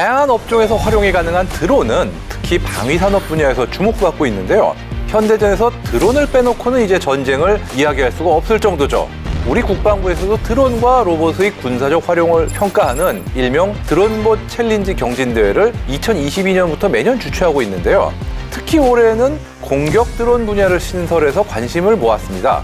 다양한 업종에서 활용이 가능한 드론은 특히 방위산업 분야에서 주목받고 있는데요. 현대전에서 드론을 빼놓고는 이제 전쟁을 이야기할 수가 없을 정도죠. 우리 국방부에서도 드론과 로봇의 군사적 활용을 평가하는 일명 드론봇 챌린지 경진대회를 2022년부터 매년 주최하고 있는데요. 특히 올해는 공격 드론 분야를 신설해서 관심을 모았습니다.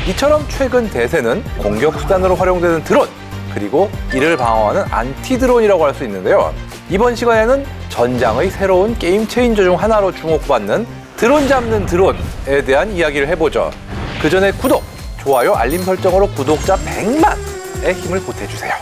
이처럼 최근 대세는 공격 수단으로 활용되는 드론, 그리고 이를 방어하는 안티 드론이라고 할 수 있는데요. 이번 시간에는 전장의 새로운 게임 체인저 중 하나로 주목받는 드론 잡는 드론에 대한 이야기를 해보죠. 그 전에 구독, 좋아요, 알림 설정으로 구독자 100만의 힘을 보태주세요.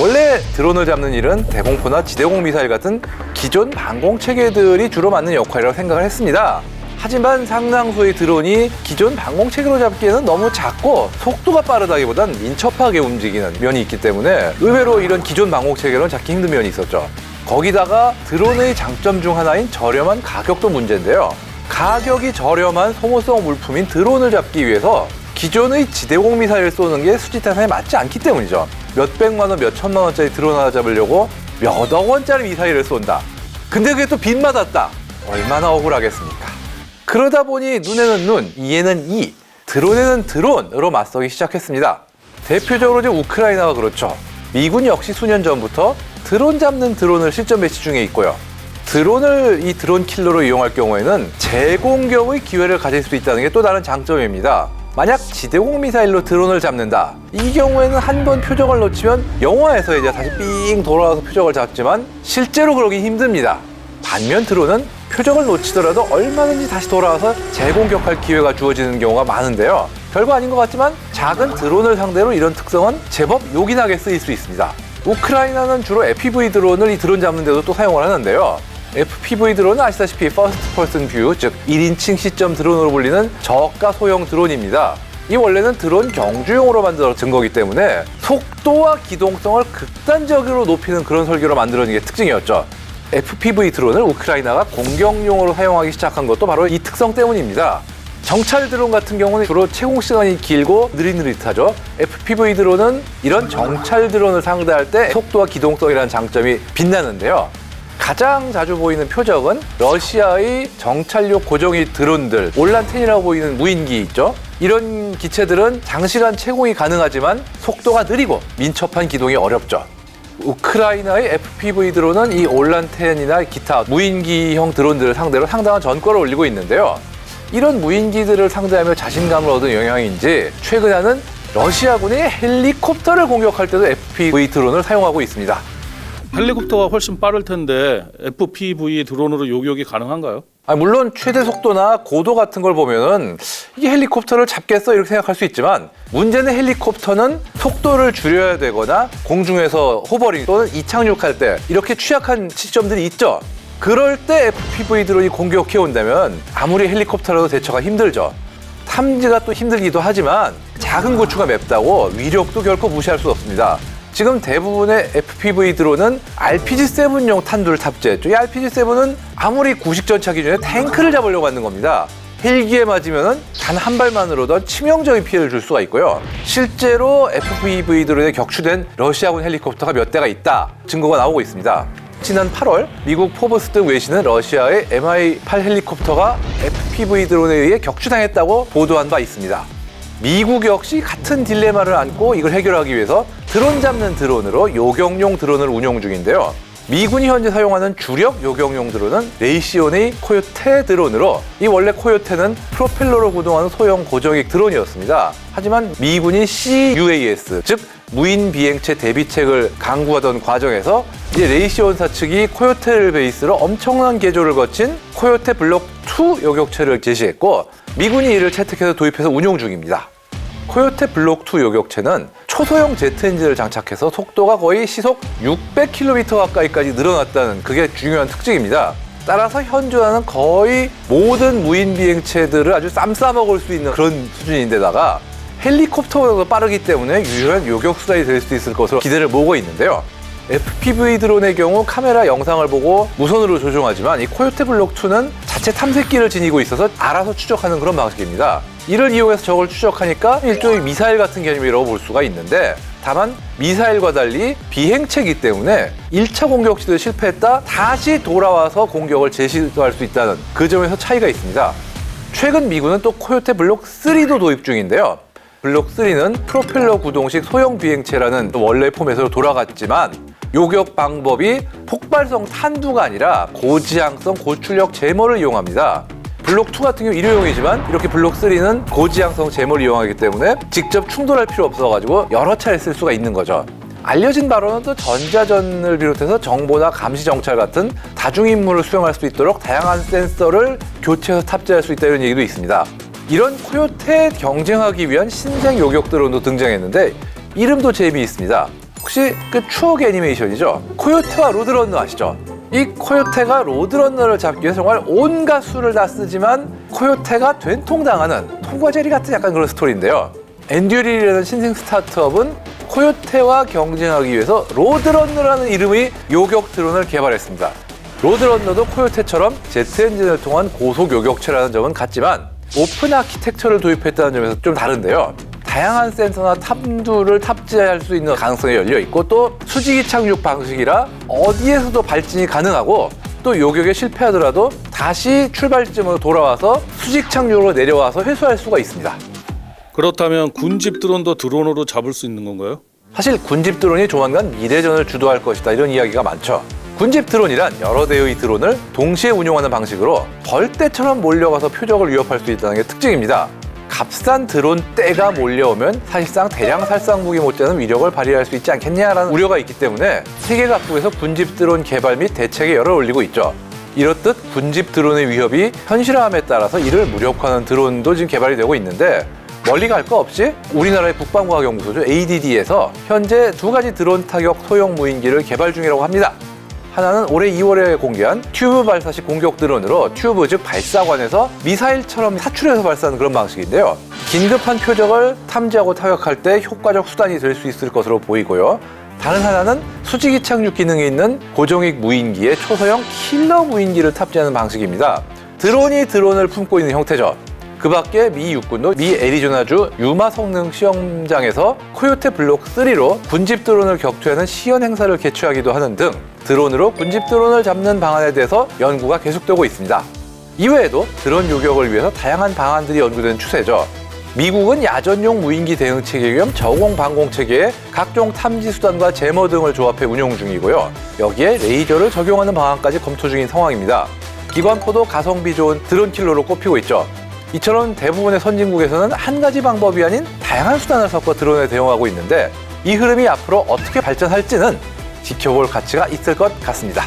원래 드론을 잡는 일은 대공포나 지대공 미사일 같은 기존 방공 체계들이 주로 맡는 역할이라고 생각을 했습니다. 하지만 상당수의 드론이 기존 방공 체계로 잡기에는 너무 작고 속도가 빠르다기보단 민첩하게 움직이는 면이 있기 때문에 의외로 이런 기존 방공 체계로는 잡기 힘든 면이 있었죠. 거기다가 드론의 장점 중 하나인 저렴한 가격도 문제인데요. 가격이 저렴한 소모성 물품인 드론을 잡기 위해서 기존의 지대공 미사일을 쏘는 게 수지타산에 맞지 않기 때문이죠. 몇백만 원, 몇천만 원짜리 드론 하나 잡으려고 몇억 원짜리 미사일을 쏜다. 근데 그게 또 빗맞았다. 얼마나 억울하겠습니까? 그러다 보니 눈에는 눈, 이에는 이, 드론에는 드론으로 맞서기 시작했습니다. 대표적으로 이제 우크라이나가 그렇죠. 미군 역시 수년 전부터 드론 잡는 드론을 실전 배치 중에 있고요. 드론을 이 드론 킬러로 이용할 경우에는 재공격의 기회를 가질 수 있다는 게 또 다른 장점입니다. 만약 지대공 미사일로 드론을 잡는다. 이 경우에는 한 번 표적을 놓치면 영화에서 이제 다시 삥 돌아와서 표적을 잡지만 실제로 그러기 힘듭니다. 반면 드론은 표적을 놓치더라도 얼마든지 다시 돌아와서 재공격할 기회가 주어지는 경우가 많은데요. 별거 아닌 것 같지만 작은 드론을 상대로 이런 특성은 제법 요긴하게 쓰일 수 있습니다. 우크라이나는 주로 FPV 드론을 이 드론 잡는 데도 또 사용을 하는데요. FPV 드론은 아시다시피 퍼스트 퍼슨 뷰, 즉 1인칭 시점 드론으로 불리는 저가 소형 드론입니다. 이 원래는 드론 경주용으로 만들어진 거기 때문에 속도와 기동성을 극단적으로 높이는 그런 설계로 만들어진 게 특징이었죠. FPV 드론을 우크라이나가 공격용으로 사용하기 시작한 것도 바로 이 특성 때문입니다. 정찰 드론 같은 경우는 주로 채공 시간이 길고 느릿느릿하죠. FPV 드론은 이런 정찰 드론을 상대할 때 속도와 기동성이라는 장점이 빛나는데요. 가장 자주 보이는 표적은 러시아의 정찰용 고정위 드론들, 올란-10이라고 보이는 무인기 있죠. 이런 기체들은 장시간 채공이 가능하지만 속도가 느리고 민첩한 기동이 어렵죠. 우크라이나의 FPV 드론은 이 올란-10이나 기타 무인기형 드론들을 상대로 상당한 전과를 올리고 있는데요. 이런 무인기들을 상대하며 자신감을 얻은 영향인지 최근에는 러시아군이 헬리콥터를 공격할 때도 FPV 드론을 사용하고 있습니다. 헬리콥터가 훨씬 빠를 텐데 FPV 드론으로 요격이 가능한가요? 물론 최대 속도나 고도 같은 걸 보면은 이게 헬리콥터를 잡겠어 이렇게 생각할 수 있지만 문제는 헬리콥터는 속도를 줄여야 되거나 공중에서 호버링 또는 이착륙할 때 이렇게 취약한 시점들이 있죠. 그럴 때 FPV 드론이 공격해 온다면 아무리 헬리콥터라도 대처가 힘들죠. 탐지가 또 힘들기도 하지만 작은 고추가 맵다고 위력도 결코 무시할 수 없습니다. 지금 대부분의 FPV 드론은 RPG-7용 탄두를 탑재했죠. 이 RPG-7은 아무리 구식전차 기준에 탱크를 잡으려고 하는 겁니다. 헬기에 맞으면 단 한 발만으로도 치명적인 피해를 줄 수가 있고요. 실제로 FPV 드론에 격추된 러시아군 헬리콥터가 몇 대가 있다 증거가 나오고 있습니다. 지난 8월 미국 포브스 등 외신은 러시아의 Mi-8 헬리콥터가 FPV 드론에 의해 격추당했다고 보도한 바 있습니다. 미국 역시 같은 딜레마를 안고 이걸 해결하기 위해서 드론 잡는 드론으로 요격용 드론을 운용 중인데요. 미군이 현재 사용하는 주력 요격용 드론은 레이시온의 코요테 드론으로 이 원래 코요테는 프로펠러로 구동하는 소형 고정익 드론이었습니다. 하지만 미군이 CUAS, 즉 무인 비행체 대비책을 강구하던 과정에서 이제 레이시온사 측이 코요테를 베이스로 엄청난 개조를 거친 코요테 블록 2 요격체를 제시했고 미군이 이를 채택해서 도입해서 운용 중입니다. 코요테 블록 2 요격체는 초소형 제트 엔진을 장착해서 속도가 거의 시속 600km 가까이까지 늘어났다는 그게 중요한 특징입니다. 따라서 현존하는 거의 모든 무인 비행체들을 아주 쌈 싸먹을 수 있는 그런 수준인데다가 헬리콥터보다 빠르기 때문에 유효한 요격 수단이 될 수 있을 것으로 기대를 모으고 있는데요. FPV 드론의 경우 카메라 영상을 보고 무선으로 조종하지만 이 코요테 블록 2는 자체 탐색기를 지니고 있어서 알아서 추적하는 그런 방식입니다. 이를 이용해서 적을 추적하니까 일종의 미사일 같은 개념이라고 볼 수가 있는데, 다만 미사일과 달리 비행체이기 때문에 1차 공격 시도에 실패했다 다시 돌아와서 공격을 재시도할 수 있다는 그 점에서 차이가 있습니다. 최근 미군은 또 코요테 블록 3도 도입 중인데요. 블록 3는 프로펠러 구동식 소형 비행체라는 원래 포맷으로 돌아갔지만 요격 방법이 폭발성 탄두가 아니라 고지향성 고출력 제모를 이용합니다. 블록 2 같은 경우 일회용이지만 이렇게 블록 3는 고지향성 제모를 이용하기 때문에 직접 충돌할 필요 없어가지고 여러 차례 쓸 수가 있는 거죠. 알려진 바로는 또 전자전을 비롯해서 정보나 감시 정찰 같은 다중 임무를 수행할 수 있도록 다양한 센서를 교체해서 탑재할 수 있다 이런 얘기도 있습니다. 이런 코요테에 경쟁하기 위한 신생 요격 드론도 등장했는데 이름도 재미있습니다. 혹시 그 추억 애니메이션이죠? 코요테와 로드런너 아시죠? 이 코요테가 로드런너를 잡기 위해서 정말 온갖 수를 다 쓰지만 코요테가 된통당하는 통과제리 같은 약간 그런 스토리인데요. 엔듀릴이라는 신생 스타트업은 코요테와 경쟁하기 위해서 로드런너라는 이름의 요격 드론을 개발했습니다. 로드런너도 코요테처럼 제트 엔진을 통한 고속 요격체라는 점은 같지만 오픈 아키텍처를 도입했다는 점에서 좀 다른데요. 다양한 센서나 탐두를 탑재할 수 있는 가능성이 열려 있고 또 수직이 착륙 방식이라 어디에서도 발진이 가능하고 또 요격에 실패하더라도 다시 출발지점으로 돌아와서 수직 착륙으로 내려와서 회수할 수가 있습니다. 그렇다면 군집 드론도 드론으로 잡을 수 있는 건가요? 사실 군집 드론이 조만간 미래전을 주도할 것이다 이런 이야기가 많죠. 군집 드론이란 여러 대의 드론을 동시에 운용하는 방식으로 벌떼처럼 몰려가서 표적을 위협할 수 있다는 게 특징입니다. 값싼 드론 떼가 몰려오면 사실상 대량 살상 무기 못지않은 위력을 발휘할 수 있지 않겠냐라는 우려가 있기 때문에 세계 각국에서 군집 드론 개발 및 대책에 열을 올리고 있죠. 이렇듯 군집 드론의 위협이 현실화함에 따라서 이를 무력화하는 드론도 지금 개발이 되고 있는데 멀리 갈 거 없이 우리나라의 국방과학연구소죠 ADD에서 현재 2가지 드론 타격 소형 무인기를 개발 중이라고 합니다. 하나는 올해 2월에 공개한 튜브 발사식 공격 드론으로 튜브 즉 발사관에서 미사일처럼 사출해서 발사하는 그런 방식인데요. 긴급한 표적을 탐지하고 타격할 때 효과적 수단이 될 수 있을 것으로 보이고요. 다른 하나는 수직이 착륙 기능이 있는 고정익 무인기에 초소형 킬러 무인기를 탑재하는 방식입니다. 드론이 드론을 품고 있는 형태죠. 그 밖에 미 육군도 미 애리조나주 유마 성능 시험장에서 코요테 블록 3로 군집 드론을 격투하는 시연 행사를 개최하기도 하는 등 드론으로 군집 드론을 잡는 방안에 대해서 연구가 계속되고 있습니다. 이외에도 드론 요격을 위해서 다양한 방안들이 연구되는 추세죠. 미국은 야전용 무인기 대응 체계 겸 저공 방공 체계에 각종 탐지 수단과 제모 등을 조합해 운용 중이고요. 여기에 레이저를 적용하는 방안까지 검토 중인 상황입니다. 기관포도 가성비 좋은 드론 킬러로 꼽히고 있죠. 이처럼 대부분의 선진국에서는 한 가지 방법이 아닌 다양한 수단을 섞어 드론에 대응하고 있는데 이 흐름이 앞으로 어떻게 발전할지는 지켜볼 가치가 있을 것 같습니다.